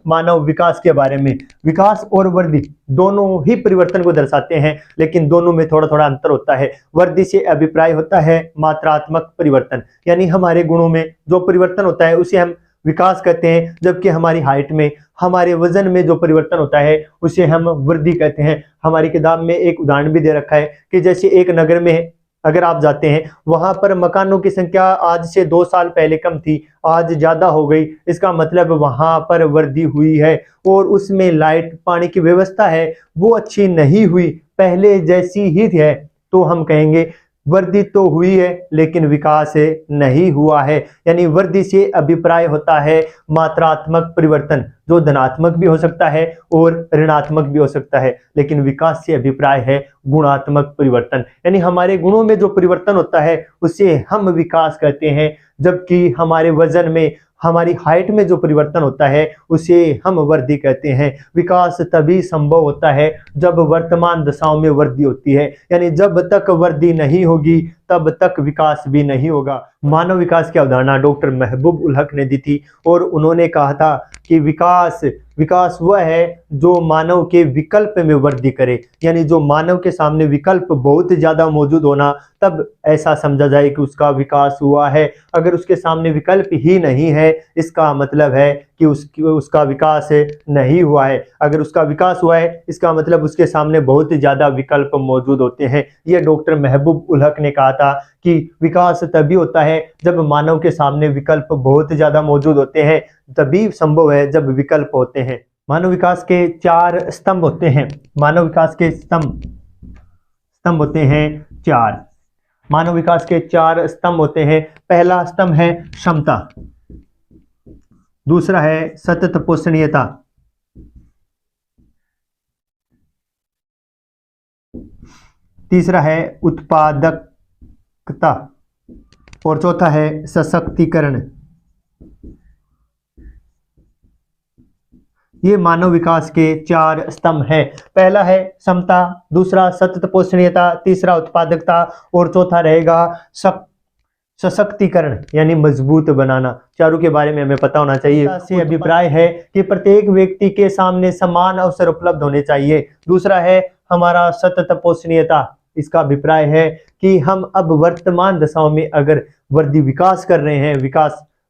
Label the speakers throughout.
Speaker 1: मानव विकास के बारे में। विकास और वृद्धि दोनों ही परिवर्तन को दर्शाते हैं, लेकिन दोनों में थोड़ा थोड़ा अंतर होता है। वृद्धि से अभिप्राय होता है मात्रात्मक परिवर्तन, यानी हमारे गुणों में जो परिवर्तन होता है उसे हम विकास कहते हैं, जबकि हमारी हाइट में, हमारे वजन में जो परिवर्तन होता है उसे हम वृद्धि कहते हैं। हमारी किताब में एक उदाहरण भी दे रखा है कि जैसे एक नगर में अगर आप जाते हैं, वहां पर मकानों की संख्या आज से 2 साल पहले कम थी, आज ज्यादा हो गई। इसका मतलब वहां पर वृद्धि हुई है। और उसमें लाइट पानी की व्यवस्था है वो अच्छी नहीं हुई, पहले जैसी ही है, तो हम कहेंगे वृद्धि तो हुई है लेकिन विकास नहीं हुआ है। यानी वृद्धि से अभिप्राय होता है मात्रात्मक परिवर्तन, जो धनात्मक भी हो सकता है और ऋणात्मक भी हो सकता है, लेकिन विकास से अभिप्राय है गुणात्मक परिवर्तन। यानी हमारे गुणों में जो परिवर्तन होता है उसे हम विकास कहते हैं, जबकि हमारे वजन में, हमारी हाइट में जो परिवर्तन होता है उसे हम वृद्धि कहते हैं। विकास तभी संभव होता है जब वर्तमान दशाओं में वृद्धि होती है, यानी जब तक वृद्धि नहीं होगी तब तक विकास भी नहीं होगा। मानव विकास की अवधारणा डॉक्टर महबूब उल हक ने दी थी, और उन्होंने कहा था कि विकास वह है जो मानव के विकल्प में वृद्धि करे, यानी जो मानव के सामने विकल्प बहुत ज्यादा मौजूद होना, तब ऐसा समझा जाए कि उसका विकास हुआ है। अगर उसके सामने विकल्प ही नहीं है, इसका मतलब है कि उसका विकास नहीं हुआ है। अगर उसका विकास हुआ है, इसका मतलब उसके सामने बहुत ज्यादा विकल्प मौजूद होते हैं। यह डॉक्टर महबूब उल हक ने कहा था कि विकास तभी होता है जब मानव के सामने विकल्प बहुत ज्यादा मौजूद होते हैं, तभी संभव है जब विकल्प होते हैं। मानव विकास के 4 स्तंभ होते हैं। मानव विकास के स्तंभ होते हैं 4। मानव विकास के 4 स्तंभ होते हैं। पहला स्तंभ है क्षमता, दूसरा है सतत पोषणीयता, तीसरा है उत्पादकता और चौथा है सशक्तिकरण। ये मानव विकास के 4 स्तंभ हैं। पहला है क्षमता, दूसरा सतत पोषणीयता, तीसरा उत्पादकता और चौथा रहेगा सशक्तिकरण, यानी मजबूत बनाना। चारों के बारे में हमें पता होना चाहिए। से अभिप्राय है कि प्रत्येक व्यक्ति के सामने समान अवसर उपलब्ध होने चाहिए। दूसरा है हमारा सतत पोषणीयता, इसका अभिप्राय है कि हम अब वर्तमान दशाओं में अगर विकास कर रहे हैं,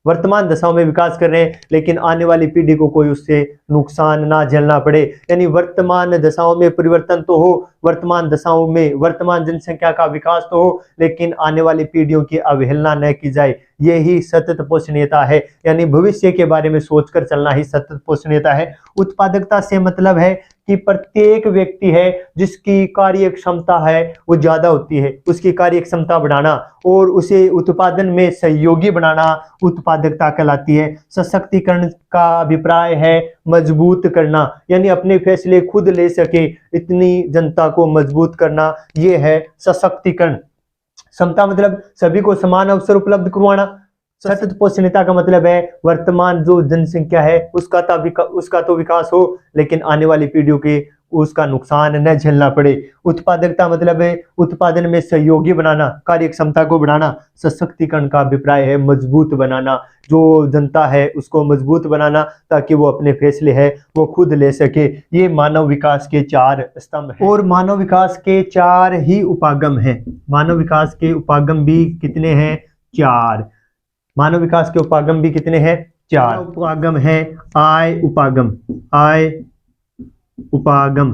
Speaker 1: वर्तमान दशाओं में विकास कर रहे हैं, लेकिन आने वाली पीढ़ी को कोई उससे नुकसान ना झेलना पड़े। यानी वर्तमान दशाओं में परिवर्तन तो हो, वर्तमान दशाओं में वर्तमान जनसंख्या का विकास तो हो, लेकिन आने वाली पीढ़ियों की अवहेलना न की जाए। यही सतत पोषणीयता है, यानी भविष्य के बारे में सोचकर चलना ही सतत पोषणीयता है। उत्पादकता से मतलब है कि प्रत्येक व्यक्ति है जिसकी कार्य क्षमता है वो ज्यादा होती है, उसकी कार्य क्षमता बढ़ाना और उसे उत्पादन में सहयोगी बनाना उत्पादकता कहलाती है। सशक्तिकरण का अभिप्राय है मजबूत करना, यानी अपने फैसले खुद ले सके इतनी जनता को मजबूत करना, ये है सशक्तिकरण। क्षमता मतलब सभी को समान अवसर उपलब्ध करवाना। सतत पोषणीयता का मतलब है वर्तमान जो जनसंख्या है उसका तो विकास हो, लेकिन आने वाली पीढ़ियों के उसका नुकसान न झेलना पड़े। उत्पादकता मतलब है उत्पादन में सहयोगी बनाना, कार्य क्षमता को बढ़ाना। सशक्तिकरण का अभिप्राय है मजबूत बनाना, जो जनता है उसको मजबूत बनाना ताकि वो अपने फैसले है वो खुद ले सके। ये मानव विकास के 4 स्तंभ हैं। और मानव विकास के 4 ही उपागम हैं। मानव विकास के उपागम भी कितने हैं? 4। मानव विकास के उपागम भी कितने हैं? 4 उपागम है। आय उपागम,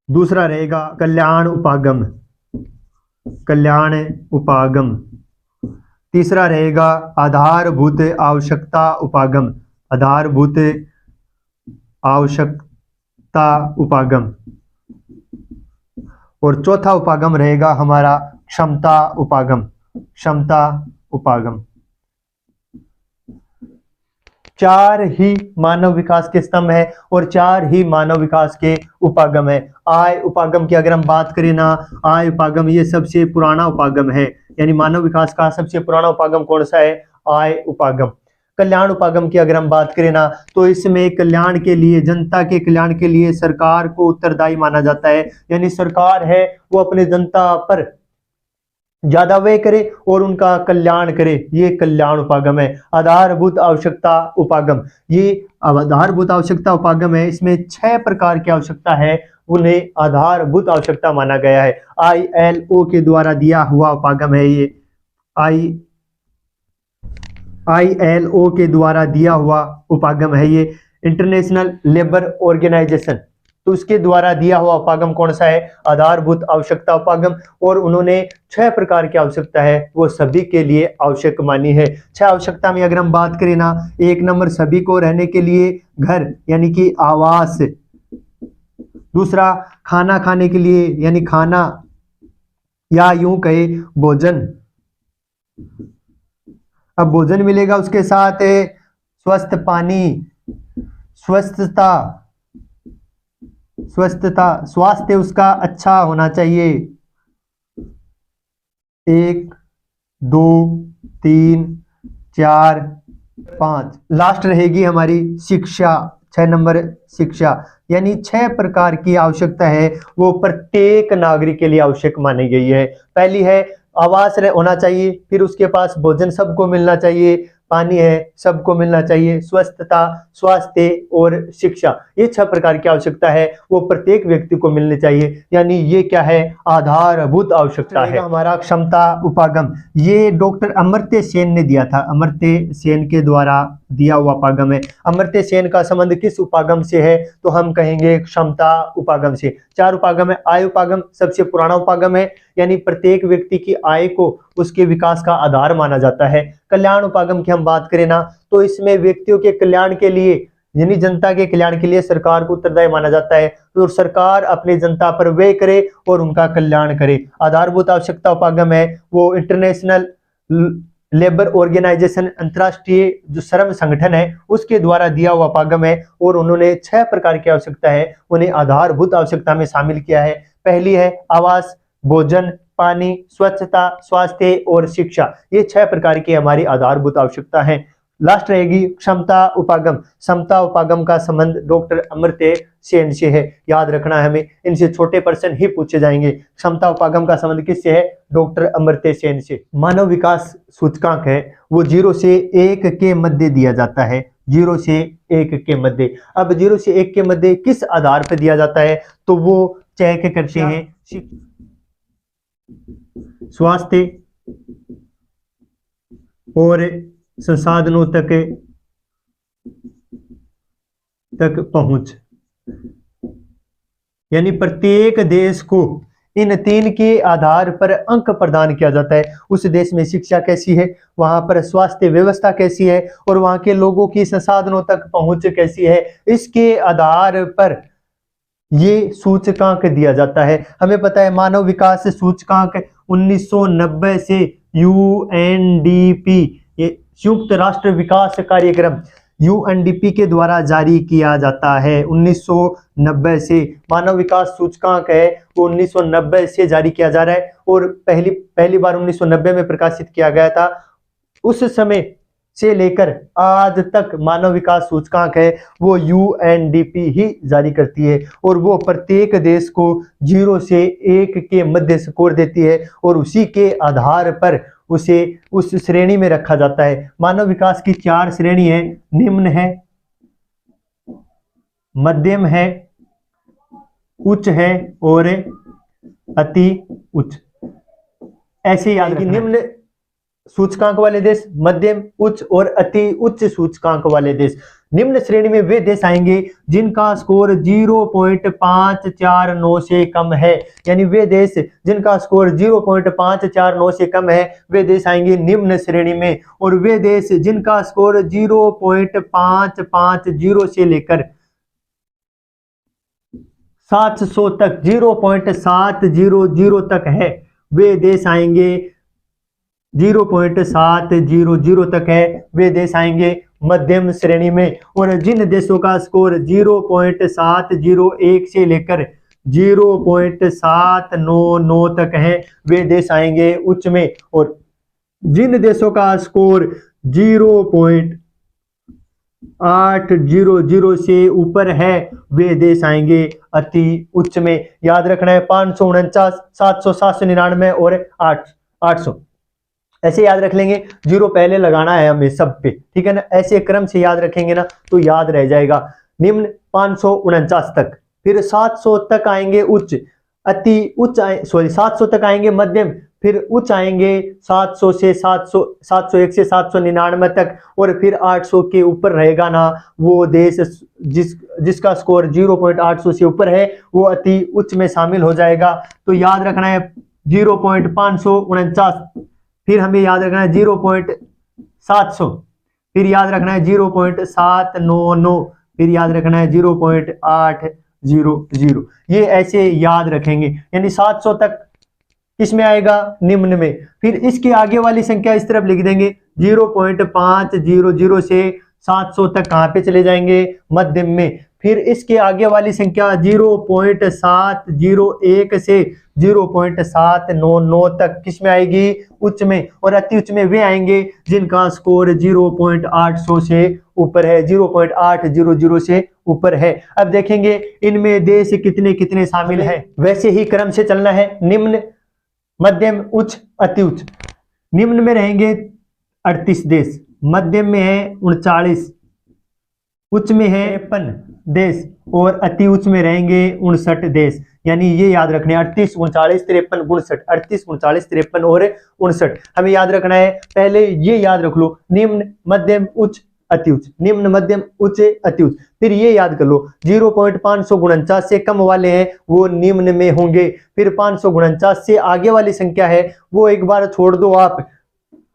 Speaker 1: दूसरा रहेगा कल्याण उपागम, तीसरा रहेगा आधारभूत आवश्यकता उपागम, और चौथा उपागम रहेगा हमारा क्षमता उपागम। 4 ही मानव विकास के स्तंभ है और 4 ही मानव विकास के उपागम है। आय उपागम की अगर हम बात करें ना, आय उपागम ये सबसे पुराना उपागम है, यानी मानव विकास का सबसे पुराना उपागम कौन सा है? आय उपागम। कल्याण उपागम की अगर हम बात करें ना, तो इसमें कल्याण के लिए, जनता के कल्याण के लिए सरकार को उत्तरदायी माना जाता है। यानी सरकार है वो अपने जनता पर ज्यादा व्यय करे और उनका कल्याण करे, ये कल्याण उपागम है। आधारभूत आवश्यकता उपागम, ये आधारभूत आवश्यकता उपागम है। इसमें 6 प्रकार की आवश्यकता है, उन्हें आधारभूत आवश्यकता माना गया है। ILO के द्वारा दिया हुआ उपागम है ये। ILO के द्वारा दिया हुआ उपागम है ये। इंटरनेशनल लेबर ऑर्गेनाइजेशन, तो उसके द्वारा दिया हुआ उपागम कौन सा है? आधारभूत आवश्यकता उपागम। और उन्होंने 6 प्रकार की आवश्यकता है वो सभी के लिए आवश्यक मानी है। 6 आवश्यकता में अगर हम बात करें ना, 1 नंबर सभी को रहने के लिए घर यानी कि आवास, दूसरा खाना खाने के लिए यानी खाना या यूं कहे भोजन, अब भोजन मिलेगा, उसके साथ स्वस्थ पानी, स्वास्थ्य उसका अच्छा होना चाहिए। 1 2 3 4 5, लास्ट रहेगी हमारी शिक्षा, 6 नंबर शिक्षा। यानी 6 प्रकार की आवश्यकता है वो प्रत्येक नागरिक के लिए आवश्यक मानी गई है। पहली है आवास होना चाहिए, फिर उसके पास भोजन सबको मिलना चाहिए, पानी है सबको मिलना चाहिए, स्वस्थता, स्वास्थ्य और शिक्षा, ये 6 प्रकार की आवश्यकता है वो प्रत्येक व्यक्ति को मिलनी चाहिए। यानी ये क्या है? आधारभूत आवश्यकता है। हमारा क्षमता उपागम, ये डॉक्टर अमर्त्य सेन ने दिया था, अमर्त्य सेन के द्वारा दिया हुआ उपागम है। अमर्त्य सेन का संबंध किस उपागम से है? तो हम कहेंगे क्षमता उपागम से। 4 उपागम है। आय उपागम सबसे पुराना उपागम है, यानी प्रत्येक व्यक्ति की आय को उसके विकास का आधार माना जाता है। कल्याण उपागम की हम बात करें ना, तो इसमें व्यक्तियों के कल्याण के लिए यानी जनता के कल्याण के लिए सरकार को उत्तरदायी माना जाता है, तो सरकार अपनी जनता पर व्यय करे और उनका कल्याण करे। आधारभूत आवश्यकता उपागम है वो इंटरनेशनल लेबर ऑर्गेनाइजेशन, अंतरराष्ट्रीय जो श्रम संगठन है उसके द्वारा दिया हुआ उपागम है, और उन्होंने 6 प्रकार की आवश्यकता है उन्हें आधारभूत आवश्यकता में शामिल किया है। पहली है आवास, भोजन, पानी, स्वच्छता, स्वास्थ्य और शिक्षा, ये 6 प्रकार की हमारी आधारभूत आवश्यकता है। लास्ट रहेगी क्षमता उपागम। क्षमता उपागम का संबंध डॉक्टर अमर्त्य सेन से है, याद रखना है हमें, इनसे छोटे प्रश्न ही पूछे जाएंगे। क्षमता उपागम का संबंध किससे है? डॉक्टर अमर्त्य सेन से। मानव विकास सूचकांक है वो 0 से 1 के मध्य दिया जाता है, 0 से 1 के मध्य। अब 0 से 1 के मध्य किस आधार पर दिया जाता है? तो वो चेक करते हैं स्वास्थ्य और संसाधनों तक पहुंच, यानी प्रत्येक देश को इन 3 के आधार पर अंक प्रदान किया जाता है। उस देश में शिक्षा कैसी है, वहां पर स्वास्थ्य व्यवस्था कैसी है, और वहां के लोगों की संसाधनों तक पहुंच कैसी है, इसके आधार पर ये सूचकांक दिया जाता है। हमें पता है मानव विकास सूचकांक 1990 से UNDP, ये संयुक्त राष्ट्र विकास कार्यक्रम UNDP के द्वारा जारी किया जाता है। 1990 से मानव विकास सूचकांक है वो 1990 से जारी किया जा रहा है, और पहली बार 1990 में प्रकाशित किया गया था। उस समय से लेकर आज तक मानव विकास सूचकांक है वो UNDP ही जारी करती है, और वो प्रत्येक देश को 0 से 1 के मध्य स्कोर देती है, और उसी के आधार पर उसे उस श्रेणी में रखा जाता है। मानव विकास की 4 श्रेणी है, निम्न है, मध्यम है, उच्च है और अति उच्च। ऐसे याद रखना। निम्न सूचकांक वाले देश, मध्यम, उच्च और अति उच्च सूचकांक वाले देश। निम्न श्रेणी में वे देश आएंगे जिनका स्कोर 0.549 से कम है, यानी वे देश जिनका स्कोर 0.549 से कम है वे देश आएंगे निम्न श्रेणी में, और वे देश जिनका स्कोर 0.550 से लेकर 700 तक 0.700 तक है, वे देश आएंगे 0.700 तक है, वे देश आएंगे मध्यम श्रेणी में, और जिन देशों का स्कोर 0.701 से लेकर 0.799 तक है वे देश आएंगे उच्च में, और जिन देशों का स्कोर 0.800 से ऊपर है वे देश आएंगे अति उच्च में। याद रखना है 549, 700, 799 और 800 ऐसे याद रख लेंगे। 0 पहले लगाना है हमें सब पे, ठीक है ना। ऐसे क्रम से याद रखेंगे ना तो याद रह जाएगा। निम्न 549 तक, फिर 700 तक आएंगे उच्च, अति उच्च 700 तक आएंगे मध्यम, फिर उच्च आएंगे 700 से 701 से 799 तक, और फिर 800 के ऊपर रहेगा ना वो देश जिसका स्कोर 0.800 से ऊपर है वो अति उच्च में शामिल हो जाएगा। तो याद रखना है 0.549, फिर हमें याद रखना है 0.700, फिर याद रखना है 0.799, फिर याद रखना है 0.800। ये ऐसे याद रखेंगे, यानी 700 तक किसमें आएगा, निम्न में। फिर इसके आगे वाली संख्या इस तरफ लिख देंगे, 0.500 से 700 तक कहां पे चले जाएंगे, मध्यम में। फिर इसके आगे वाली संख्या 0.701 से 0.799 तक किसमें आएगी, उच्च में। और अति उच्च में वे आएंगे जिनका स्कोर 0.800 से ऊपर है, 0.800 से ऊपर है। अब देखेंगे इनमें देश कितने कितने शामिल हैं, वैसे ही क्रम से चलना है। निम्न, मध्यम, उच्च, अति उच्च। निम्न में रहेंगे 38 देश, मध्यम में है 39, उच्च में है 53 देश, और अति उच्च में रहेंगे 59 देश। यानी ये याद रखने 38, 39, 53, 59, 38, 39, 53 और 59 हमें याद रखना है। पहले ये याद रख लो, निम्न, मध्यम, उच्च, अति उच्च, निम्न, मध्यम, उच्च, अति उच्च। फिर ये याद कर लो 0.549 से कम वाले हैं वो निम्न में होंगे। फिर 549 से आगे वाली संख्या है वो एक बार छोड़ दो आप,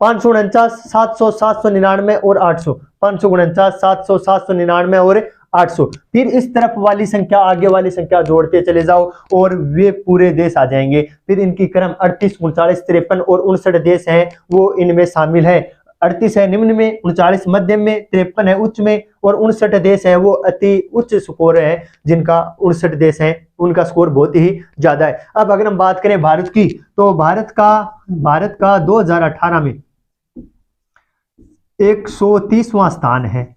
Speaker 1: 549, 700, 799 और 800, 549, 700, 799 और 800। फिर इस तरफ वाली संख्या, आगे वाली संख्या जोड़ते चले जाओ और वे पूरे देश आ जाएंगे। फिर इनकी क्रम 38, 39, 53 और 59 देश हैं वो इनमें शामिल है। 38 है निम्न में, 39 मध्यम में, 53 है उच्च में, और 59 देश है वो अति उच्च स्कोर है जिनका 59 देश है उनका स्कोर बहुत ही ज्यादा है। अब अगर हम बात करें भारत की, तो भारत का 2018 में 130वां स्थान है,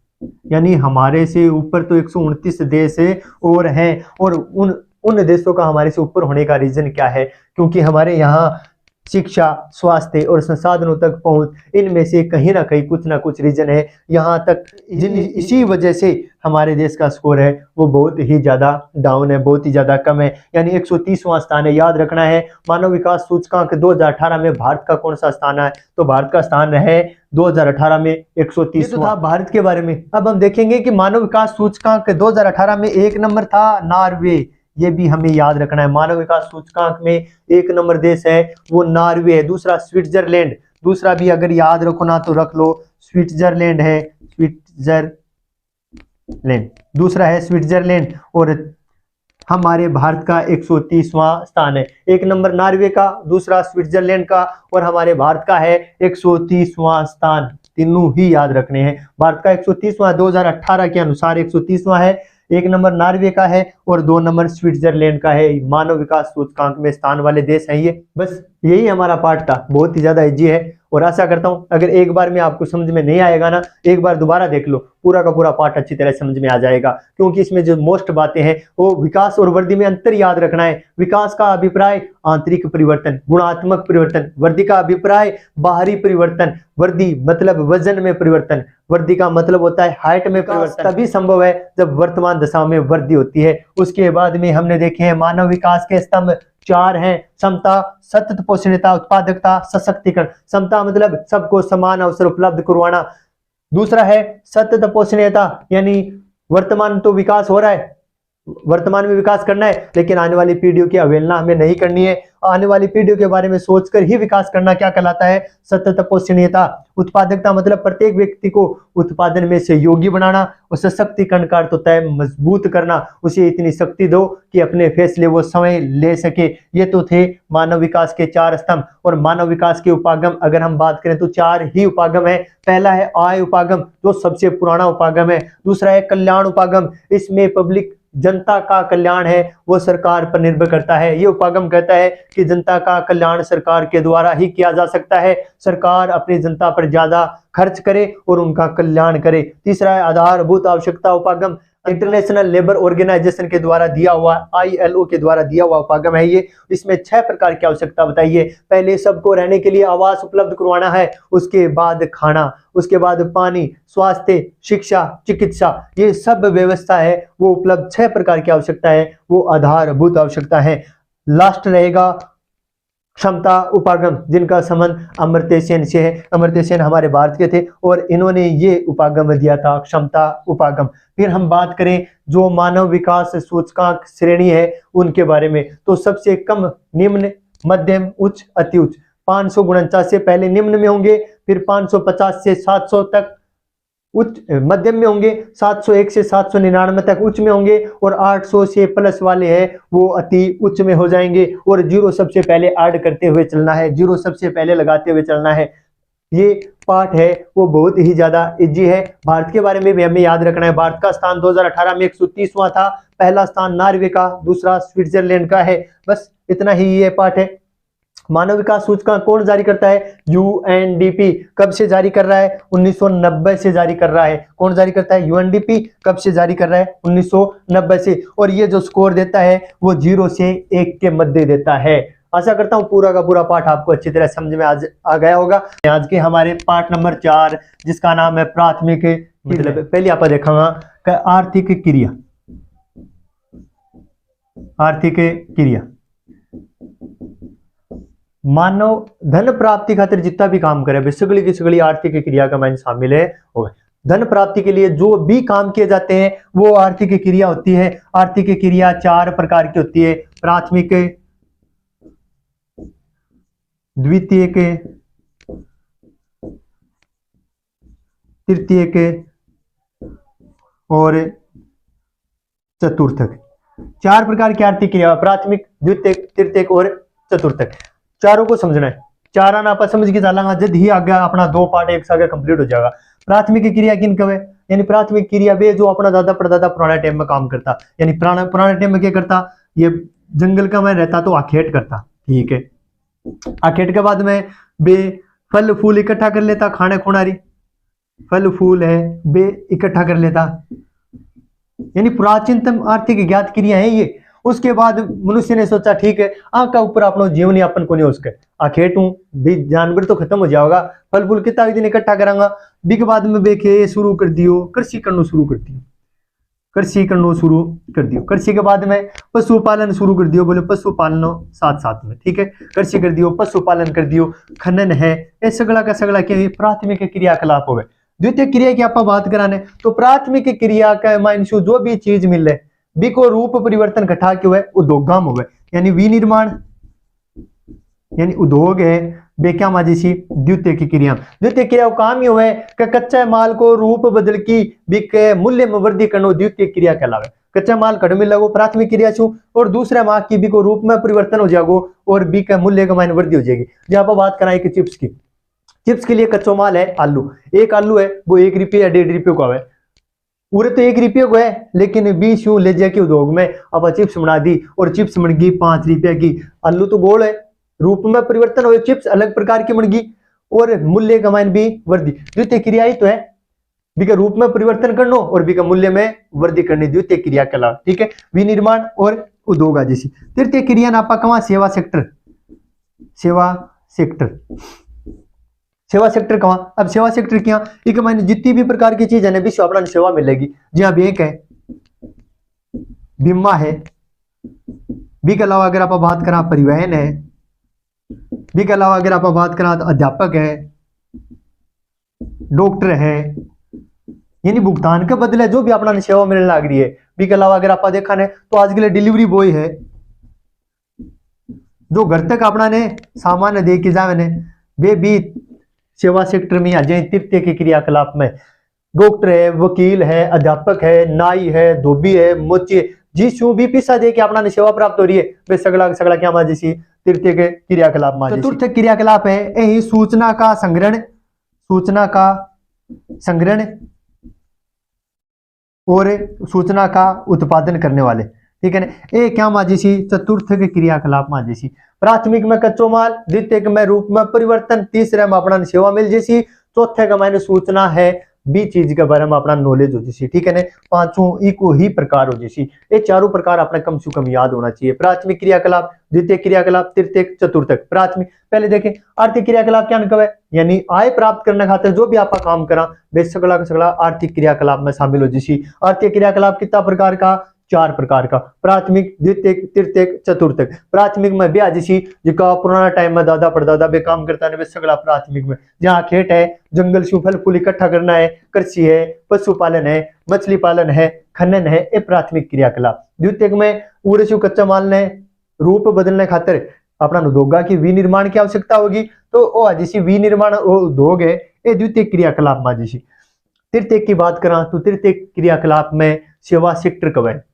Speaker 1: यानी हमारे से ऊपर तो 129 देश है और हैं। और उन देशों का हमारे से ऊपर होने का रीजन क्या है, क्योंकि हमारे यहाँ शिक्षा, स्वास्थ्य और संसाधनों तक पहुंच, इनमें से कहीं ना कहीं कुछ ना कुछ रीजन है यहाँ तक, इसी वजह से हमारे देश का स्कोर है वो बहुत ही ज्यादा डाउन है, बहुत ही ज्यादा कम है। यानी 130वां स्थान है, याद रखना है। मानव विकास सूचकांक 2018 में भारत का कौन सा स्थान है, तो भारत का स्थान है 2018 में 130। तो था भारत के बारे में। अब हम देखेंगे कि मानव विकास सूचकांक 2018 में 1 नंबर था नॉर्वे, ये भी हमें याद रखना है। मानव विकास सूचकांक में 1 नंबर देश है वो नॉर्वे है। दूसरा स्विट्जरलैंड, दूसरा भी अगर याद रखो ना तो रख लो, स्विट्जरलैंड है, स्विट्जरलैंड दूसरा है स्विट्जरलैंड। और हमारे भारत का 130वां स्थान है, 1 नंबर नॉर्वे का, दूसरा स्विट्जरलैंड का, और हमारे भारत का है 130वां स्थान। तीनों ही याद रखने हैं। भारत का 130वां 2018 के अनुसार 130वां है, 1 नंबर नॉर्वे का है और 2 नंबर स्विट्जरलैंड का है। मानव विकास सूचकांक में स्थान वाले देश हैं ये। बस यही हमारा पार्ट था, बहुत ही ज्यादा इजी है। और आशा करता हूं अगर एक बार में आपको समझ में नहीं आएगा ना, एक बार दोबारा देख लो, पूरा का पूरा पार्ट अच्छी तरह समझ में आ जाएगा। क्योंकि इसमें जो मोस्ट बातें हैं वो विकास और वृद्धि में अंतर याद रखना है। विकास का अभिप्राय आंतरिक परिवर्तन, गुणात्मक परिवर्तन। वृद्धि का अभिप्राय बाहरी परिवर्तन। वृद्धि मतलब वजन में परिवर्तन, वृद्धि का मतलब होता है हाइट में परिवर्तन। तभी संभव है जब वर्तमान दशा में वृद्धि होती है। उसके बाद में हमने देखे हैं मानव विकास के स्तंभ 4 हैं, समता, सतत पोषणीयता, उत्पादकता, सशक्तिकरण। समता मतलब सबको समान अवसर उपलब्ध करवाना। दूसरा है सतत पोषणीयता, यानी वर्तमान तो विकास हो रहा है, वर्तमान में विकास करना है, लेकिन आने वाली पीढ़ियों की अवहेलना हमें नहीं करनी है। आने वाली पीढ़ियों के बारे में सोचकर ही विकास करना क्या कहलाता है, सतत पोषणीयता। उत्पादकता मतलब प्रत्येक व्यक्ति को उत्पादन में सहयोगी बनाना। और सशक्तिकरण का अर्थ होता है मजबूत करना, उसे इतनी शक्ति दो कि अपने फैसले वो स्वयं ले सके। ये तो थे मानव विकास के 4 स्तंभ। और मानव विकास के उपागम अगर हम बात करें तो 4 ही उपागम है। पहला है आय उपागम, जो सबसे पुराना उपागम है। दूसरा है कल्याण उपागम, इसमें पब्लिक जनता का कल्याण है वो सरकार पर निर्भर करता है। ये उपागम कहता है कि जनता का कल्याण सरकार के द्वारा ही किया जा सकता है। सरकार अपनी जनता पर ज्यादा खर्च करे और उनका कल्याण करे। तीसरा है आधारभूत आवश्यकता उपागम, इंटरनेशनल लेबर ऑर्गेनाइजेशन के द्वारा दिया हुआ, ILO के द्वारा दिया हुआ उपागम है ये। इसमें 6 प्रकार की आवश्यकता बताइए। पहले सबको रहने के लिए आवास उपलब्ध करवाना है, उसके बाद खाना, उसके बाद पानी, स्वास्थ्य, शिक्षा, चिकित्सा, ये सब व्यवस्था है वो उपलब्ध। 6 प्रकार की आवश्यकता है वो आधारभूत आवश्यकता है। लास्ट रहेगा क्षमता उपागम, जिनका संबंध अमर्त्य सेन से है। अमर्त्य सेन हमारे भारत के थे और इन्होंने ये उपागम दिया था, क्षमता उपागम। फिर हम बात करें जो मानव विकास सूचकांक श्रेणी है उनके बारे में, तो सबसे कम, निम्न, मध्यम, उच्च, अति उच्च। 549 से पहले निम्न में होंगे, फिर 550 से 700 तक उच्च मध्यम में होंगे, 701 से 799 तक उच्च में होंगे, और 800 से प्लस वाले हैं वो अति उच्च में हो जाएंगे। और 0 सबसे पहले ऐड करते हुए चलना है, 0 सबसे पहले लगाते हुए चलना है। ये पार्ट है वो बहुत ही ज्यादा इजी है। भारत के बारे में भी हमें याद रखना है। भारत का स्थान 2018 में 130वां था। पहला स्थान नॉर्वे का, दूसरा स्विट्जरलैंड का है। बस इतना ही ये पार्ट है। मानव विकास सूचकांक कौन जारी करता है? UNDP। कब से जारी कर रहा है? 1990 से जारी कर रहा है। कौन जारी करता है? UNDP। कब से जारी कर रहा है? 1990 से। और ये जो स्कोर देता है वो 0 से 1 के मध्य देता है। आशा करता हूं पूरा का पूरा पाठ आपको अच्छी तरह समझ में आज आ गया होगा। आज के हमारे पाठ नंबर 4 जिसका नाम है प्राथमिक, मतलब पहले आप देखांगा आर्थिक क्रिया। आर्थिक क्रिया मानव धन प्राप्ति खातिर जितना भी काम करे सगली की सगली आर्थिक क्रिया का मान शामिल है। धन प्राप्ति के लिए जो भी काम किए जाते हैं वो आर्थिक क्रिया होती है। आर्थिक क्रिया 4 प्रकार की होती है। प्राथमिक, द्वितीयक, तृतीयक और चतुर्थक। 4 प्रकार की आर्थिक क्रिया, प्राथमिक, द्वितीयक, तृतीयक और चतुर्थक। चारों को समझना है। चार आना आप समझ के चलांगा जब ही आगे अपना 2 पार्ट एक साथ कंप्लीट हो जाएगा। प्राथमिक क्रिया किन कब है? यानी प्राथमिक क्रिया वे जो अपना दादा परदादा पुराने टाइम में काम करता, यानी पुराने टाइम में क्या करता, ये जंगल का में रहता तो आखेट करता। ठीक है, आखेट के बाद में बे फल फूल इकट्ठा कर लेता, खाने खुनारी फल फूल है बे इकट्ठा कर लेता, यानी प्राचीनतम आर्थिक ज्ञात क्रिया है ये। उसके बाद मनुष्य ने सोचा ठीक है आका ऊपर अपना जीवन यापन को नहीं उसके आखेटू भी जानवर तो खत्म हो जाएगा, फल फूल कितना दिन इकट्ठा करांगा। बी के बाद में बेखे शुरू कर दियो कृषि करना शुरू कर दियो, कृषि करना शुरू कर दियो। कृषि के बाद में पशुपालन शुरू कर दियो, बोले पशुपालन साथ साथ में। ठीक है, कृषि कर दियो, पशुपालन कर दियो, खनन है, ये सगला का सगला क्या प्राथमिक क्रियाकलाप हो गए। द्वितीय क्रिया की आप बात कराने तो प्राथमिक क्रिया का माइनसु जो भी चीज मिल रहे बी को रूप परिवर्तन घटा के हुए उद्योगाम हो गए, यानी विनिर्माण यानी उद्योग है बे क्या माजी द्वितीय की क्रिया। द्वितीय क्रिया काम ही हुए कि कच्चे माल को रूप बदल की बिके मूल्य में वृद्धि करना द्वितीय क्रिया कहलावे। कच्चा माल कट में लगो प्राथमिक क्रिया छू, और दूसरे माह की बी को रूप में परिवर्तन हो जाएगो और बी के मूल्य का मान वृद्धि हो जाएगी। जहां पर बात कराएं कि चिप्स की, चिप्स के लिए कच्चो माल है आलू, एक आलू है वो 1 रुपये या 1.5 रुपये का है, पूरे तो 1 रुपये को है, लेकिन 20 यूं ले जाके उद्योग में अब चिप्स बना दी और चिप्स बन गई 5 रुपये की। आलू तो गोल है, रूप में परिवर्तन हो, चिप्स अलग प्रकार की बन गई और मूल्य का मान भी वृद्धि। द्वितीय क्रिया ही तो है, बी का रूप में परिवर्तन करना और बी का मूल्य में वृद्धि करनी, द्वितीय क्रिया कहलावे। ठीक है, विनिर्माण और उद्योग जैसी। तृतीय क्रिया नापा कमा सेवा सेक्टर, सेवा सेक्टर, सेवा सेक्टर कहां? अब सेवा सेक्टर क्या एक मैंने जितनी भी प्रकार की चीज है ना विश्व अपना सेवा मिलेगी। जी हाँ, बैंक है, बीमा है, बी के अलावा अगर आप बात करा परिवहन है, बी के अलावा अगर आप बात करा तो अध्यापक है, डॉक्टर है, यानी भुगतान के बदले जो भी अपना सेवा मिलने लग रही है। बी के अलावा अगर आप देखा ने तो आज के लिए डिलीवरी बॉय है जो घर तक अपना ने सामान दे के जावे ने, वे भी सेवा सेक्टर में आ जाए। तृतीय के क्रियाकलाप में डॉक्टर है, वकील है, अध्यापक है, नाई है, धोबी है, मोची जिसू भी पैसा दे के अपना सेवा प्राप्त हो रही है वे सगला सगला क्या माजी सी तृतीय के क्रियाकलाप माजी। चतुर्थ क्रियाकलाप है यही सूचना का संग्रहण, सूचना का संग्रहण और सूचना का उत्पादन करने वाले। ठीक है ना, ये क्या माजी सी चतुर्थ के क्रियाकलाप माजी सी। प्राथमिक में कच्चो माल, द्वितीय में रूप में परिवर्तन, तीसरे में अपना सेवा मिल जैसी, चौथे का मायने सूचना है, बी चीज के बारे में अपना नॉलेज हो जैसी, ठीक है ना। पांचों इको ही प्रकार हो जैसी, ये चारों प्रकार अपने कम से कम याद होना चाहिए। प्राथमिक क्रियाकलाप, द्वितीय क्रियाकलाप, तृतीयक, चतुर्थक। प्राथमिक पहले देखें, आर्थिक क्रियाकलाप क्या है, यानी आय प्राप्त करने खातिर जो भी आप काम करा वे सगला का सगला आर्थिक क्रियाकलाप में शामिल हो जैसी। आर्थिक क्रियाकलाप कितना प्रकार का, चार प्रकार का, प्राथमिक, द्वितीयक, तृतीयक, चतुर्थक। प्राथमिक में ब्याह जैसी जिका पुराना टाइम में दादा परदादा बे काम करता है वे सगला प्राथमिक में, जहाँ खेत है, जंगल से फल फूल इकट्ठा करना है, कृषि है, पशुपालन है, मछली पालन है, खनन है, ये प्राथमिक क्रियाकलाप। द्वितीयक में उड़े से कच्चा माल ने रूप बदलने खातिर अपना उद्योगा की विनिर्माण की आवश्यकता होगी, तो वो जैसी विनिर्माण उद्योग है ये द्वितीय क्रियाकलाप में जैसी। तृतीय की बात करा तो तृतीय क्रियाकलाप में सेवा सेक्टर कब है,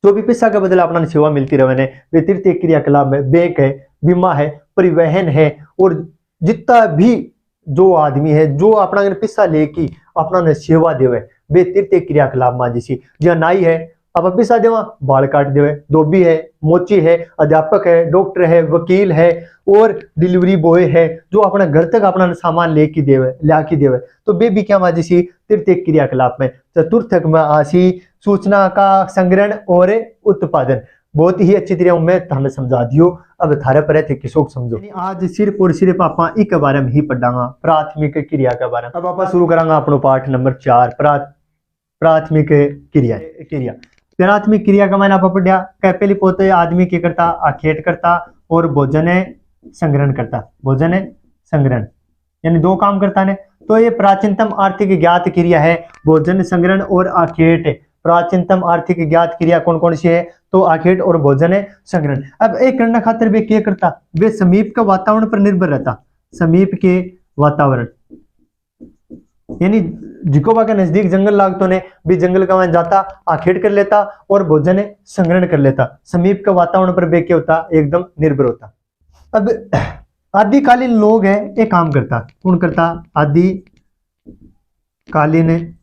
Speaker 1: जो भी पैसा के बदले अपना सेवा मिलती रहे वे तृतीय क्रियाकलाप में बैंक है, बीमा है, परिवहन है, और जितना भी जो आदमी है जो अपना पैसा लेके अपना सेवा देवे वे तृतीय क्रियाकलाप में जैसी। जहाँ नाई है अब पैसा देवा बाल काट देवे, धोबी है, मोची है, अध्यापक है, डॉक्टर है, वकील है, और डिलीवरी बॉय है जो अपना घर तक अपना सामान लेके देवे लाके देवे, तो वे भी क्या जैसी तृतीय क्रियाकलाप में। चतुर्थक में आसी सूचना का संग्रहण और उत्पादन। बहुत ही अच्छी तरह मैं तुम्हें समझा दियो, अब थारे पर थे किसोक समझो। आज सिर्फ और सिर्फ आप एक बारे में ही पढ़ांगा प्राथमिक क्रिया के बारे में। अब आप शुरू करांगा अपनो पाठ नंबर 4 प्राथमिक क्रिया। प्राथमिक क्रिया का मैंने आप पढ़िया पहली पोते आदमी क्या करता, आखेट करता और भोजन संग्रहण करता। भोजन संग्रहण यानी दो काम करता ने, तो ये प्राचीनतम आर्थिक ज्ञात क्रिया है, भोजन संग्रहण और आखेट। प्राचीनतम आर्थिक ज्ञात क्रिया कौन कौन सी है, तो आखेट और भोजन संग्रहण। अब एक करने खातिर वे क्या करता, वे समीप का वातावरण पर निर्भर रहता। समीप के वातावरण यानी जिकोबा के नजदीक जंगल लागतो ने भी जंगल का वहां जाता, आखेट कर लेता और भोजन संग्रहण कर लेता। समीप का वातावरण पर वे क्या होता, एकदम निर्भर होता। अब आदिकालीन लोग है ये काम करता, कौन करता, आदिकालीन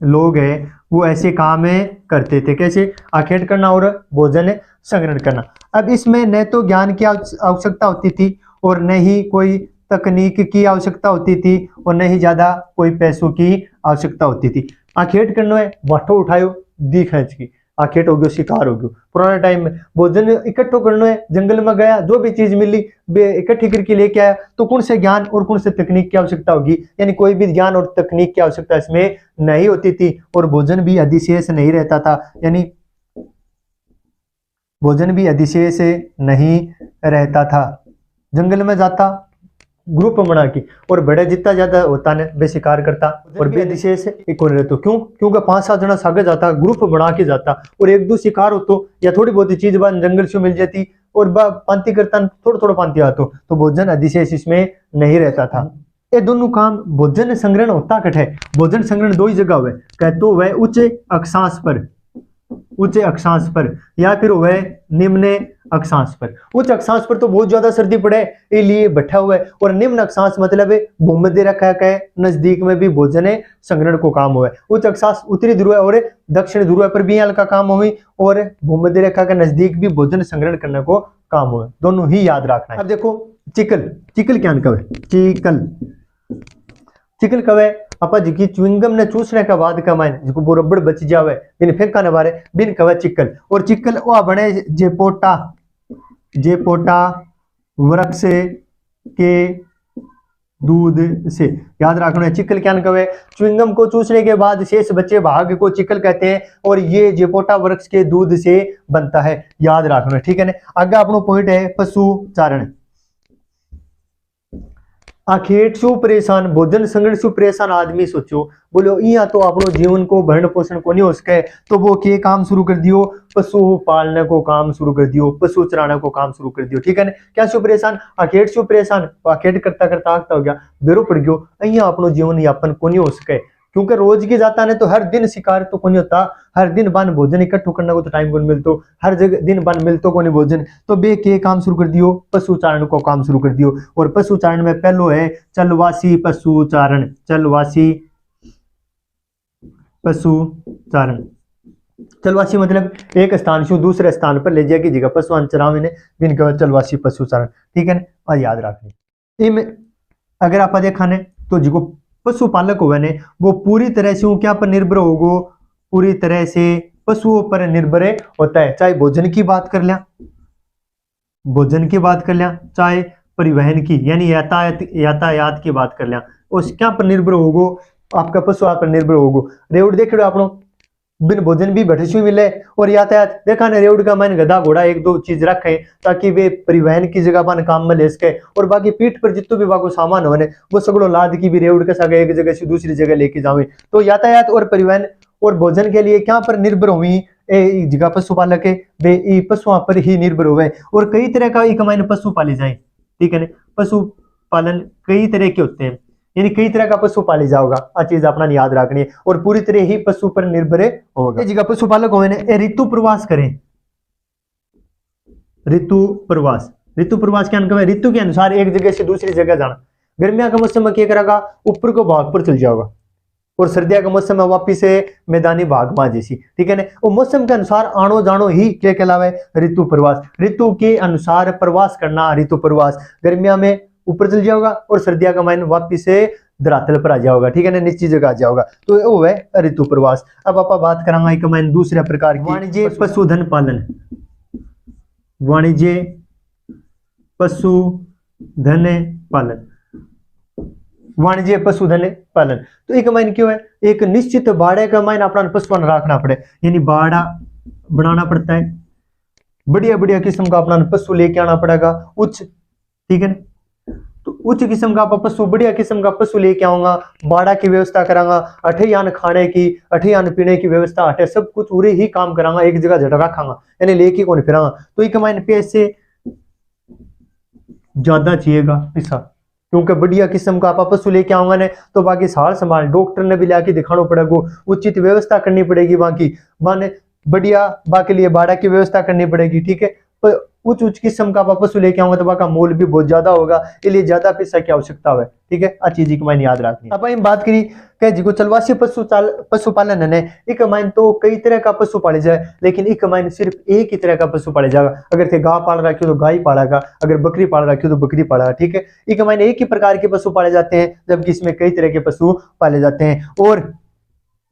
Speaker 1: लोग है वो ऐसे काम करते थे, कैसे, आखेट करना और भोजन संग्रहण करना। अब इसमें न तो ज्ञान की आवश्यकता होती थी और न ही कोई तकनीक की आवश्यकता होती थी और न ही ज्यादा कोई पैसों की आवश्यकता होती थी। आखेट करना है, वाटो उठायो दी खींच की, आखेट हो गयो, शिकार हो गयो। पुराने टाइम में भोजन इकट्ठो करना है, जंगल में गया, जो भी चीज मिली इकट्ठी करके लेके आया, तो कौन से ज्ञान और कौन से तकनीक की आवश्यकता होगी, यानी कोई भी ज्ञान और तकनीक की आवश्यकता इसमें नहीं होती थी। और भोजन भी अधिशेष नहीं रहता था, यानी भोजन भी अधिशेष नहीं रहता था। जंगल में जाता ग्रुप बना के, और बड़े जितना ज्यादा होता है वे शिकार करता, और बेदिशेष एक और रहते। क्यों, क्योंकि 5-7 जना सागे जाता, ग्रुप बना के जाता, और एक दो शिकार हो तो या थोड़ी बहुत चीज बाद जंगल से मिल जाती, और पांति करता थोड़ा थोड़ा पांति आतो, तो भोजन अधिशेष इसमें नहीं रहता था। ये दोनों काम भोजन संग्रहण होता कट है। भोजन संग्रहण दो ही जगह हुए, कह तो वह उच्च अक्षांश पर या फिर वह निम्न अक्षांश पर। उच्च अक्षांश पर तो बहुत ज्यादा सर्दी पड़े इसलिए बैठा हुआ है, और निम्न अक्षांश मतलब भूमध्य रेखा के नजदीक में भी भोजन संग्रहण को काम हुआ है। उच्च अक्षांश उत्तरी ध्रुव और दक्षिण ध्रुव पर भी हल्का काम हुई, और भूमध्य रेखा के नजदीक भी भोजन संग्रहण करने को काम हुआ, दोनों ही याद रखना है। अब देखो चिकल क्या कब है, चिकल कब है, अपा जी च्युइंगम ने चूसने के बाद का माइन जिको रबड़ बच जावे बिन फेंकाने बारे बिन कवे चिकल। और चिकल वो बने जेपोटा वृक्ष के दूध से, याद रखना है। चिकल क्या कवे, च्युइंगम को चूसने के बाद शेष बचे भाग को चिकल कहते हैं, और ये जेपोटा वृक्ष के दूध से बनता है, याद रखना, ठीक है ना। आगे अपनो पॉइंट है पशु चारण। आखेट सु परेशान, भोजन संग्रहण सु परेशान आदमी सोचो, बोलो यहाँ तो अपनो जीवन को भरण पोषण को नहीं हो सके, तो वो के काम शुरू कर दियो, पशु पालने को काम शुरू कर दियो, पशु चराने को काम शुरू कर दियो, ठीक है ना। क्या सु परेशान, आखेट सु परेशान, आखेट करता करता आगता हो गया, बेरो पड़ गयो, यहाँ अपनो जीवन यापन को नहीं हो सके, क्योंकि रोज की जाता है तो हर दिन शिकार तो को नहीं होता, हर दिन बन भोजन इकट्ठो करने को तो टाइम को नहीं मिलतो, हर जगह दिन बन मिलतो को नहीं भोजन, तो बे के काम शुरू कर दियो, पशु चारण को काम शुरू कर दियो। और पशु चारण में पहलो है चलवासी पशु चारण। चलवासी पशु चारण, चलवासी मतलब एक स्थान से दूसरे स्थान पर ले जाके जगह पशु चरावे ने बिन कहे चलवासी पशु चारण, ठीक है ना, और याद रखनी। इनमें अगर आप देखा ने तो जिको पशुपालक हुआ ने वो पूरी तरह से वो क्या पर निर्भर होगो, पूरी तरह से पशुओं पर निर्भर होता है। चाहे भोजन की बात कर लिया, भोजन की बात कर लिया, चाहे परिवहन की यानी यातायात की बात कर लिया, उस क्या पर निर्भर होगो, आपका पशु आप पर निर्भर होगो। रेवड़ देख रहे हो आप लोग, बिन भोजन भी भटसू मिले और यातायात देखा ने रेवड़ का मैंने गधा घोड़ा एक दो चीज रखे ताकि वे परिवहन की जगह पर काम में ले सके, और बाकी पीठ पर जितने भी वाको सामान होने वो सगड़ो लाद की भी रेवड़ के साथ एक जगह से दूसरी जगह लेके जावे। तो यातायात और परिवहन और भोजन के लिए क्या पर निर्भर हुई जगह पशुपालक है, वे पशुओं पर ही निर्भर हुए। और कई तरह का एक मैंने पशु पाले जाए, ठीक है ना, पशुपालन कई तरह के होते हैं, यानी कई तरह का पशु पाले जाओगा, आ चीज अपना याद रखनी है, और पूरी तरह ही पशु पर निर्भर होगा। जगह पशुपालक हो ऋतु प्रवास करें, ऋतु प्रवास, ऋतु प्रवास क्या मतलब है, ऋतु के अनुसार एक जगह से दूसरी जगह जाना। गर्मियों का मौसम में क्या करेगा, ऊपर को भाग पर चल जाओगा, और सर्दियों का मौसम में वापिस से मैदानी भाग में जैसी, ठीक है ना। वो मौसम के अनुसार आनो जानो ही क्या कहलावे, ऋतु प्रवास। ऋतु के अनुसार प्रवास करना ऋतु प्रवास। गर्मियों में ऊपर चल जाओगा और सर्दियों का माइन वापिस से धरातल पर आ जाओगा, ठीक है ना, नीची जगह आ जाओगा, तो वो है ऋतु प्रवास। अब आप बात करांगा एक माइन दूसरे प्रकार की, वाणिज्य पशुधन पालन, वाणिज्य पशुधन पालन, वाणिज्य पशुधन पालन। तो एक माइन क्यों है, एक निश्चित बाड़े का माइन अपना पशुपालन रखना पड़े, यानी बाड़ा बनाना पड़ता है, बढ़िया बढ़िया किस्म का अपना पशु लेके आना पड़ेगा, उच्च, ठीक है ना। तो उच्च किस्म का पशु, बढ़िया किस्म का पशु लेके आऊंगा, बाड़ा की व्यवस्था करांगा, अठे यान खाने की, अठे यान पीने की व्यवस्था, अठे सब कुछ उरे ही काम करांगा, एक जगह झट रखांगा, यानी लेके कौन फिरांगा। तो एक माइन पैसे ज्यादा चाहिएगा पैसा, क्योंकि बढ़िया किस्म का आप पशु लेके आऊंगा ने तो बाकी साल संभाल डॉक्टर ने भी लाके दिखाना पड़ेगा, उचित व्यवस्था करनी पड़ेगी, बाकी माने बढ़िया बाकी लिए बाड़ा की व्यवस्था करनी पड़ेगी, ठीक है। पर उच्च उच्च किस्म का आप पशु लेके आऊंगा तो बाका मूल्य भी बहुत ज्यादा होगा, इसलिए ज्यादा पैसा की आवश्यकता है, ठीक है। अच्छी चीज की मैंने याद रखनी। अब हम बात करी कि जिको चलवासी पशुपालन है, एक माइन तो कई तरह का पशु पाले जाए, लेकिन एक माइन सिर्फ एक ही तरह का पशु पाले जाएगा। अगर थे गाय पाल रखी हो तो गाय पालेगा, अगर बकरी पाल रखी हो तो बकरी पालेगा, ठीक है। एक माइन एक ही प्रकार के पशु पाले जाते हैं, जबकि इसमें कई तरह के पशु पाले जाते हैं। और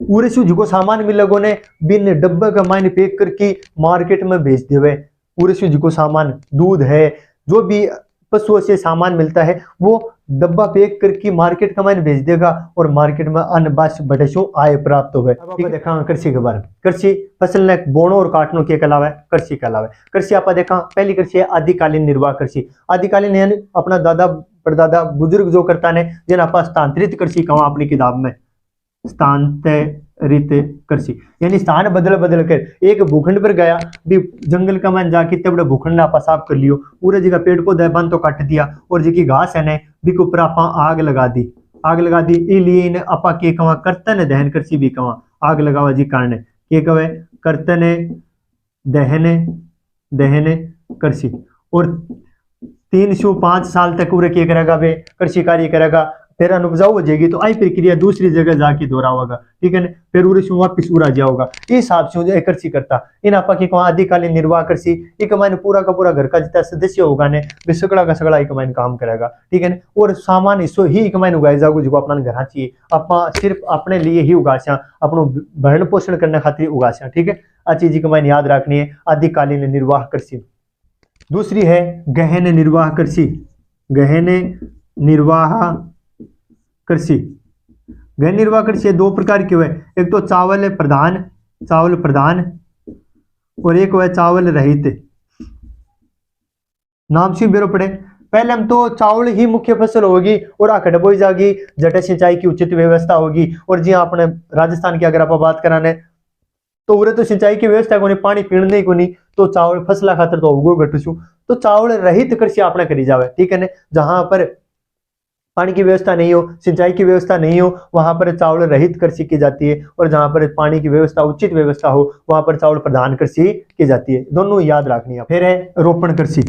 Speaker 1: पूरे जिको सामान मिल लोगों ने बिन डब्बे का माइन पैक करके मार्केट में भेज दिए, पूरे जिको सामान दूध है, जो भी पशुओं से सामान मिलता है वो डब्बा पैक करके मार्केट का माइन भेज देगा, और मार्केट में अन्न बास बटेशो आय प्राप्त हो। देखा कृषि के बारे में, कृषि फसल ने बोनो और काटनो के अलावा कृषि के अलावा कृषि आप देखा, पहली कृषि है आदिकालीन निर्वाह कृषि। आदिकालीन यानी अपना दादा परदादा बुजुर्ग जो करता ने, जिन आप स्थानांतरित कृषि कहा अपनी किताब में, स्थानांतरित कृषि यानी स्थान बदल बदल कर एक भूखंड पर गया भी जंगल का मन जाके तब भूखंड आप साफ कर लियो, पूरे जगह पेड़ पौधे बन तो काट दिया, और जी घास है ने भी ऊपर आप आग लगा दी, आग लगा दी, इसलिए इन्हें आपा के कवा कर्तन दहन कृषि भी कवा, आग लगावा जी कारण के कवे कर्तन दहन दहन कृषि। और 305 साल तक पूरे क्या करेगा वे कृषि कार्य करेगा, फिर अनुपजाऊ हो जाएगी तो आई प्रक्रिया दूसरी जगह जाके दोहराओगा, ठीक है ना, फिर उरे से वापिस उड़ा जाओगा। इस हिसाब से कृषि करता इन आपा की आदिकालीन निर्वाह कृषि, एक मायने पूरा का पूरा घर का जितना सदस्य होगा ने वे सगड़ा का सगड़ा एक मायने काम करेगा, ठीक है ना। और सामान हिस्सों ही एक मायने उगाए जाओगे जो अपना घर चाहिए, आप सिर्फ अपने लिए ही उगास्या, अपनो भरण पोषण करने खातिर उगास्या, ठीक है। आ चीज की मायने याद रखनी है, आदिकालीन निर्वाह कृषि। दूसरी है गहन निर्वाह कृषि, गहन निर्वाह कृषि। गहन निर्वाह कृषि दो प्रकार की हुए, एक तो चावल प्रधान, चावल प्रधान, और एक हुआ चावल रहित। नाम से बेरो पड़े, पहले हम तो चावल ही मुख्य फसल होगी और आकड़ बोई जाएगी, जट सिंचाई की उचित व्यवस्था होगी। और जी अपने राजस्थान की अगर आप बात कराने तो उरे तो सिंचाई की व्यवस्था को नहीं, पानी पीने को नहीं, तो चावल फसला खातर तो उगो घटू, तो चावल रहित कृषि आपने करी जावे, ठीक है ना। जहां पर पानी की व्यवस्था नहीं हो, सिंचाई की व्यवस्था नहीं हो, वहां पर चावल रहित कृषि की जाती है, और जहां पर पानी की व्यवस्था उचित व्यवस्था हो वहां पर चावल प्रधान कृषि की जाती है, दोनों याद रखनी है। फिर है रोपण कृषि।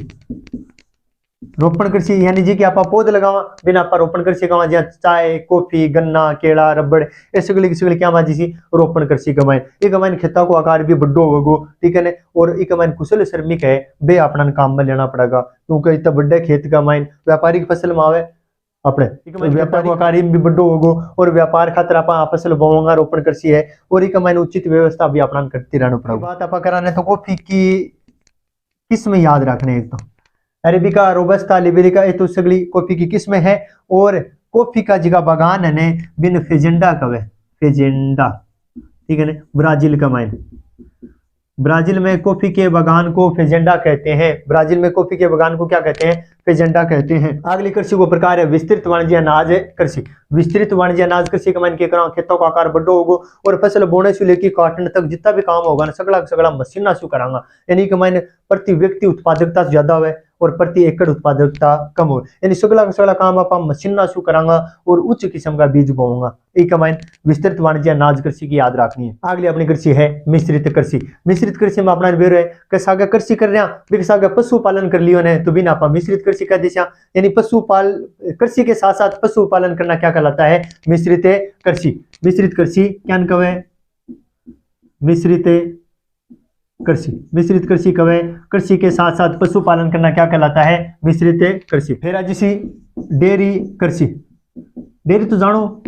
Speaker 1: रोपण कृषि यानी जी कि आप पौध लगावा, बिना आप रोपण कृषि कमा, जहाँ चाय कॉफी गन्ना केला रबड़ ये सगली क्या माजी सी रोपण कृषि कमाए। एक कमाइन खेता को आकार भी बड्डो होगो, ठीक है ने, और एक कमाइन कुशल श्रमिक है बे अपना काम में लेना पड़ेगा, क्योंकि इतना बड़े खेत का माइन व्यापारिक फसल में आवे, अपने व्यापार को आकार भी बड़ो होगो और व्यापार खातर आप फसल बोवांगा रोपण कृषि है और एक मैंने उचित व्यवस्था भी अपना करती रहना पड़ा। बात आप कराने तो कॉफी की किस्म याद रखने एक तो अरेबिका, रोबस्टा, लिबेरिका, ये तो सगली कॉफी की किस्में है। और कॉफी का जिगा बागान है ने बिन फेजेंडा कवे, फेजेंडा ठीक है ना, ब्राजील का माइन, ब्राजील में कॉफी के बागान को फेजेंडा कहते हैं। ब्राजील में कॉफी के बागान को क्या कहते हैं? फेजेंडा कहते हैं। अगली कृषि को प्रकार है विस्तृत वाणिज्य अनाज कृषि। विस्तृत वाणिज्य अनाज कृषि का मान के करा खेतों का आकार बड़ो होगो और फसल बोने से लेकर काटने तक जितना भी काम होगा ना सगला सगला मशीन शू करांगा, यानी कि मैंने प्रति व्यक्ति उत्पादकता ज्यादा है और प्रति एकड़ उत्पादकता कम हो, यानी सगला सगला काम आप मशीन शू करांगा और उच्च किस्म का बीज बोऊंगा। एक कमाइन विस्तृत वाणिज्य अनाज कृषि की याद रखनी है। अगली अपनी कृषि है मिश्रित कृषि। मिश्रित कृषि में अपना बेरो है कि सागा कृषि कर रहा बिक सागा पशुपालन कर लियो ने तो बिना आप मिश्रित कृषि कर दिशा, यानी पशुपाल कृषि के साथ साथ पशुपालन करना क्या कहलाता है? मिश्रित कृषि। मिश्रित कृषि क्या कहे? मिश्रित कृषि। मिश्रित कृषि कवे कृषि के साथ साथ पशुपालन करना क्या कहलाता है? मिश्रित कृषि। फिर जिसी डेयरी कृषि। डेयरी तो जानो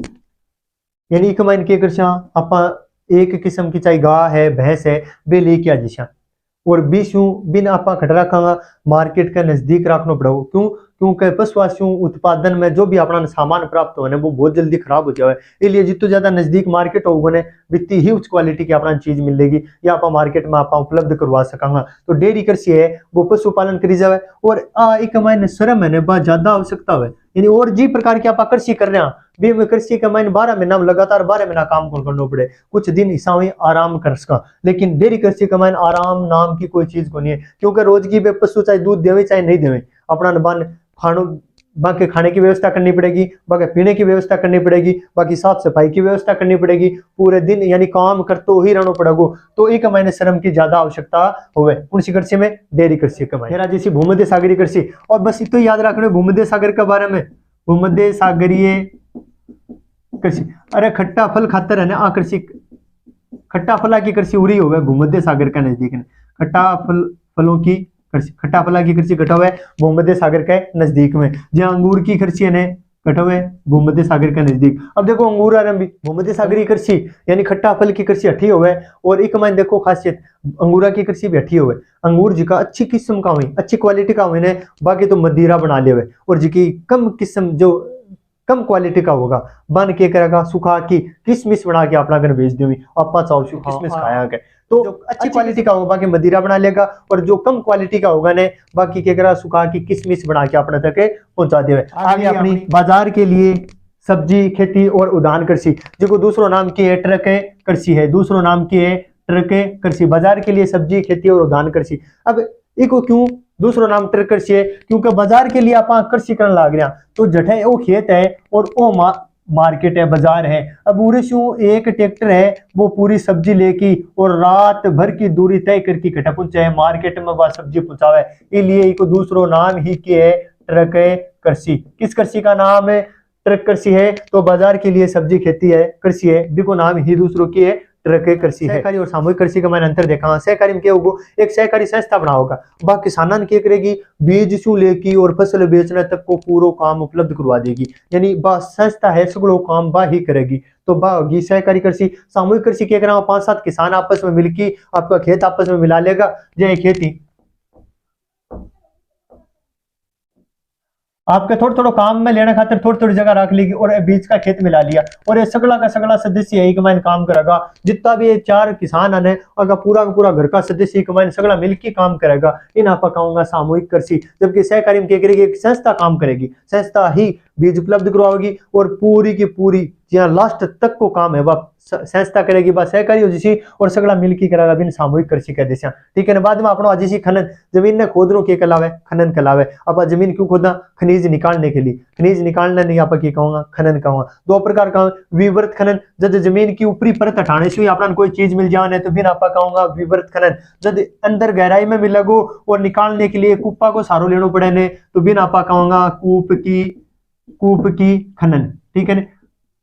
Speaker 1: यानी एक माइन के कृषि आप एक किस्म की चाहे गाय है भैंस है वे लेके आ जिशा और बीसू बिन आप खट रखांगा मार्केट के नजदीक रखना पड़ेगा। क्यों? क्योंकि पशुआसियों उत्पादन में जो भी अपना सामान प्राप्त होने वो बहुत जल्दी खराब हो जाए, इसलिए जितना ज्यादा नजदीक मार्केट होगा ने वित्ती ही उच्च क्वालिटी की अपना चीज मिलेगी या आप मार्केट में आप उपलब्ध करवा सकांगा। तो डेयरी कृषि है वो पशुपालन करी जाए और एक महीने श्रम है बहुत ज्यादा आवश्यकता है, यानी और जी प्रकार की आप कृषि कर रहे हैं भी में कृषि का महीने 12 महीना लगातार 12 महीना काम को करना पड़े, कुछ दिन ईसा आराम कर सका। लेकिन डेयरी कृषि का महीने आराम नाम की कोई चीज को नहीं है, क्योंकि रोज की पशु चाहे दूध देवे चाहे नहीं देवे अपना बन खानो बाकी खाने की व्यवस्था करनी पड़ेगी, बाकी पीने की व्यवस्था करनी पड़ेगी, बाकी साफ सफाई की व्यवस्था करनी पड़ेगी, पूरे दिन यानी काम करते ही रहना पड़ेगा। तो एक महीने श्रम की ज्यादा आवश्यकता होवे कौन सी कृषि में? डेयरी कृषि का महीने। जैसी भूमध्य सागरीय कृषि, और बस इतना याद रखना भूमध्य सागर के बारे में, भूमध्य सागरीय कृषि। अरे खट्टा फल खातर है ना कृषि, खट्टा फला की कृषि उरी हो भूमध्य सागर का नजदीक है। खट्टा फलों की कृषि, खट्टा फला की कृषि कटा हुआ है भूमध्य सागर के नजदीक में। जहाँ अंगूर की कृषि है कटा हुआ है भूमध्य सागर के नजदीक। अब देखो अंगूर आरंभी भूमध्य सागरीय कृषि यानी खट्टा फल की कृषि हठी हुआ है और एक मान देखो खासियत अंगूरा की कृषि भी हठी हुआ है। अंगूर जी का अच्छी किस्म का हुई अच्छी क्वालिटी का हुई ने बाकी तो मदिरा बना ले हुए और जी की कम किस्म जो कम क्वालिटी का होगा बन के करेगा सुखा की किसमिस बना के अपना घर भेज देवी आपा चाव किसमिस खाया के तो अच्छी क्वालिटी का होगा बाकी मदिरा बना लेगा और जो कम क्वालिटी का होगा ने बाकी के करा सुखा की किसमिस बना के अपने तक पहुंचा देवे। आगे अपनी बाजार के लिए सब्जी खेती और उद्यान कृषि जिसको दूसरों नाम की है ट्रक कृषि है, दूसरों नाम की है ट्रक कृषि। बाजार के लिए सब्जी खेती और उद्यान कृषि। अब इको क्यों दूसरा नाम ट्रक कृषि है? क्योंकि बाजार के लिए आप कृषि करने लग रहे तो जठे वो खेत है और वो मार्केट है बाजार है। अब उरे एक ट्रैक्टर है वो पूरी सब्जी लेके और रात भर की दूरी तय करके कटा पहुंचाए मार्केट में वह सब्जी पहुंचावे, इसलिए इको दूसरो नाम ही के है ट्रक कृषि। किस कृषि का नाम है? ट्रक कृषि है। तो बाजार के लिए सब्जी खेती है कृषि है, बिको नाम ही दूसरों की है ट्रक कृषि है। सहकारी और सामूहिक कृषि का मैंने अंतर देखा। सहकारी में क्या होगा एक सहकारी संस्था बना होगा बा किसानन क्या करेगी बीज से लेके और फसल बेचने तक को पूरा काम उपलब्ध करवा देगी, यानी बा संस्था है सगलो काम बा ही करेगी। तो बा होगी सहकारी कृषि। सामूहिक कृषि क्या करा 5-7 किसान आपस में मिलकर आपका खेत आपस में मिला लेगा, जय खेती आपके थोड़ा थोड़ा काम में लेने खातिर थोड़ी थोड़ी जगह रख लेगी और बीज का खेत मिला लिया और ये सगला का सगला सदस्य एक महीने काम करेगा। जितना भी ये 4 किसान है अगर पूरा का पूरा घर का सदस्य एक महीने सगला मिलकर काम करेगा, इन आप कहूंगा सामूहिक कृषि। जबकि सहकारी में क्या करेगी एक संस्था काम करेगी, संस्था ही बीज उपलब्ध करवाएगी और पूरी की पूरी जहाँ लास्ट तक को काम है वह संस्था करेगी, वह सहकारी हो जिसी और सगला मिलकर करेगा बिन सामूहिक कृषि कह देसा। ठीक है ना। बाद में अपना जिसी खनन जमीन ने खोदरों के कलावे खनन कलावे अब जमीन क्यों खोदना? खनिज निकालने के लिए। खनिज निकालना नहीं आप कहूंगा खनन कहूंगा। 2 प्रकार का विवृत खनन जब जमीन की ऊपरी परत हटाने से अपना कोई चीज मिल जाए तो बिन आप कहूंगा विवृत खनन। जब अंदर गहराई में मिलगो और निकालने के लिए कूपा को सहारो लेना पड़े ने तो बिन आप कहूंगा कूप की खनन। ठीक है ना।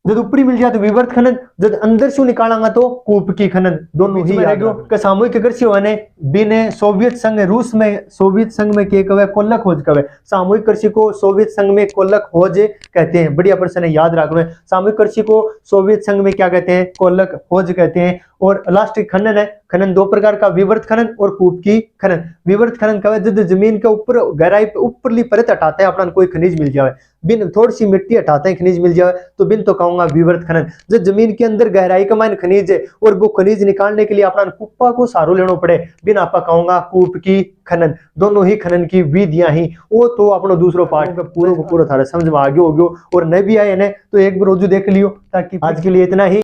Speaker 1: जब ऊपरी मिल जाए तो विवर्त खनन, जब अंदर से निकालांगा तो कूप की खनन, दोनों ही याद। सामूहिक कृषि होने बिने सोवियत संघ रूस में सोवियत संघ में के कवे कोल्लक खोज कवे, सामूहिक कृषि को सोवियत संघ में कोल्लक खोज कहते हैं। बढ़िया प्रश्न है, याद रखना है। सामूहिक कृषि को सोवियत संघ में क्या कहते हैं? कोल्लक खोज कहते हैं। और लास्ट खनन है, खनन दो प्रकार का, विवर्त खनन और कूप की खनन। विवर्त खनन कवे जब जमीन के ऊपर गहराई पे ऊपरली परत हटाते हैं, अपना कोई खनिज मिल जाए, बिन थोड़ी सी मिट्टी हटाते हैं खनिज मिल जाए तो बिन तो कहूंगा विवर्त खनन। जब जमीन के अंदर गहराई का मान खनिज है और वो खनिज निकालने के लिए अपना कुप्पा को सहारो लेना पड़े, बिन आपा कहूंगा कूप की खनन। दोनों ही खनन की विधियां ही, वो तो अपना दूसरा पार्ट पूरा को पूरा थारा समझ में आ गया होगा। और नहीं भी आए ना तो एक बार रोजू देख लियो, ताकि आज के लिए इतना ही।